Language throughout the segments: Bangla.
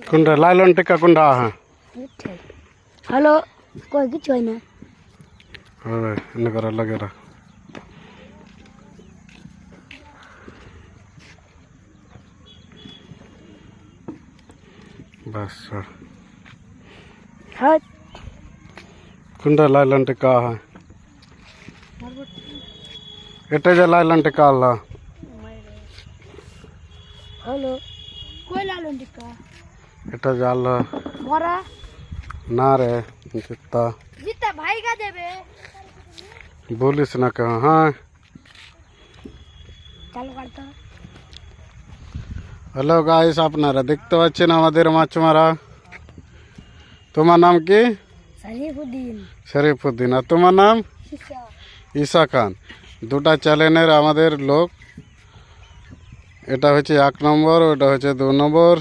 কোনটা লাইলন টিকা কোনটা? হ্যাঁ হ্যালো কই কিছু হয় না। হয় এনে করা লাগে না। बस হ্যাঁ कुंडा लाइलन टिका है एटे जे लाइलन टिका ला হ্যালো কই লালন টিকা एटा जाल মরা ना रे जितना জিতা ভাইগা দেবে बोलिस ना कहा हाँ চালু করতে। हेलो गाइस আপনারা দেখতে পাচ্ছেন আমাদের মাছ মারা। তোমার নাম কি? শরীফউদ্দিন। শরীফউদ্দিন। আর তোমার নাম? ঈশা খান। দুটা চ্যানেলের আমাদের লোক। এটা হচ্ছে 1 নম্বর, ওটা হচ্ছে 2 নম্বর।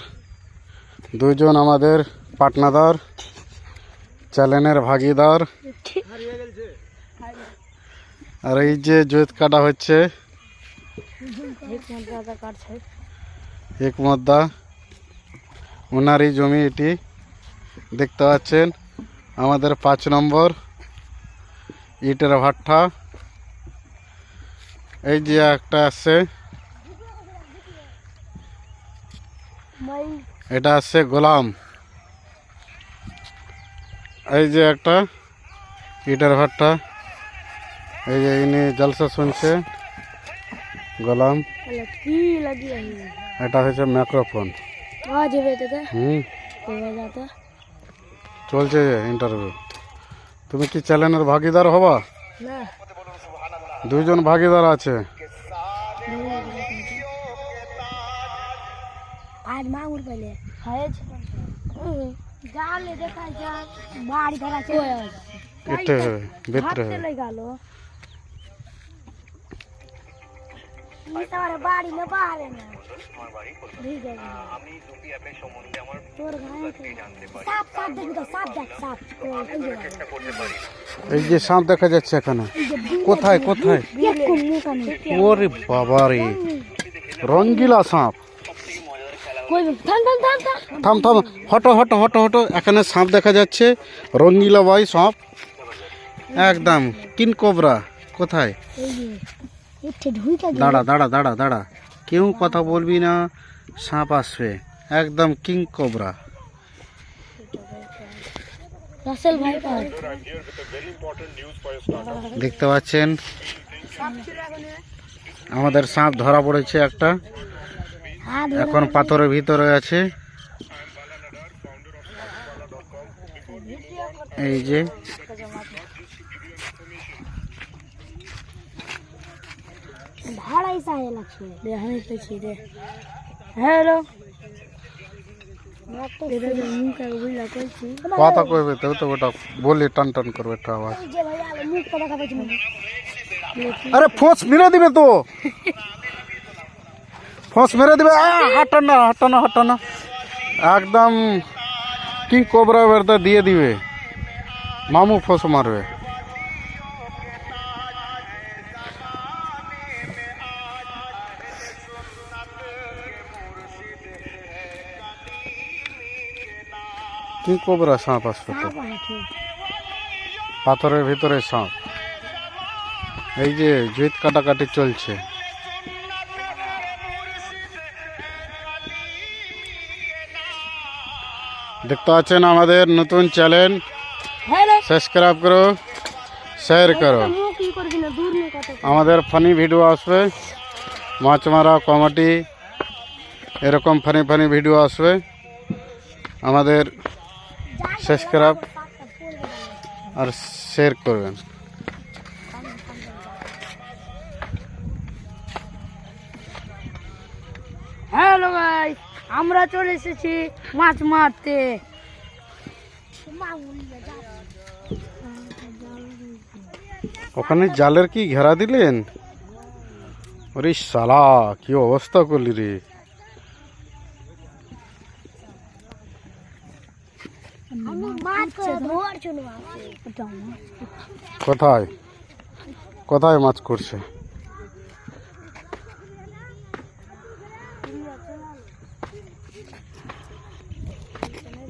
দুজন আমাদের পার্টনার, চ্যানেলের ভাগিদার। আর এই যে জৈত কাটা হচ্ছে এক মদ্দা, ওনারই জমি এটি দেখতে পাচ্ছেন। আমাদের 5 নম্বর ইটের ভাট্টা। এই যে একটা আছে, এটা আছে গোলাম। এই যে একটা ইটের ভাট্টা, এই যে ইনি জলসা শুনছে গোলাম। এটা হচ্ছে মাইক্রোফোন। চলছে ইন্টারভিউ। তুমি কি চ্যানেলের ভাগিদার হবা? দুইজন ভাগিদার আছে। এতে ভিতরে বাড়ি না বাহারে না এই যে সাপ দেখা যাচ্ছে এখানে। কোথায় কোথায়? ওরে বাবা রে, রঙ্গিলা সাপ। থাম থাম, হটো হটো হটো হটো। এখানে সাপ দেখা যাচ্ছে, রঙ্গিলা ভাই সাপ একদম কিং কোবরা। কোথায়? দাঁড়া দাঁড়া দাঁড়া দাঁড়া, কেউ কথা বলবি না, সাপ আসবে একদম কিং কোবরা। দেখতে পাচ্ছেন আমাদের সাপ ধরা পড়েছে একটা, এখন পাথরের ভিতরে আছে। এই যে হ্যালো কথা কইবে তো তো ওটা বলি টান টান করবে একটা আওয়াজ। আরে ফোঁস মেরে দিবে তো, ফোঁস মেরে দিবে। হাঁটানো হাঁটানো হাঁটানো, একদম কিং কোবরা বেরতে দিয়ে দিবে, মামু ফোঁস মারবে। কিং কোবরা সাপ আসবে তো, পাথরের ভিতরে সাপ। এই যে জুত কাটাকাটি চলছে। দেখতে পাচ্ছেন আমাদের নতুন চ্যানেল, সাবস্ক্রাইব করো, শেয়ার করো। আমাদের ফানি ভিডিও আসবে, মাছ মারা, কমেডি, এরকম ফানি ফানি ভিডিও আসবে। আমাদের সাবস্ক্রাইব আর শেয়ার করবেন। হ্যালো গাইস, আমরা চলে এসেছি মাছ মারতে। ওখানে জালের কি ঘেরা দিলেন? ওরে শালা, কি অবস্থা করলি রে। কোথায় কোথায় মাছ করছে?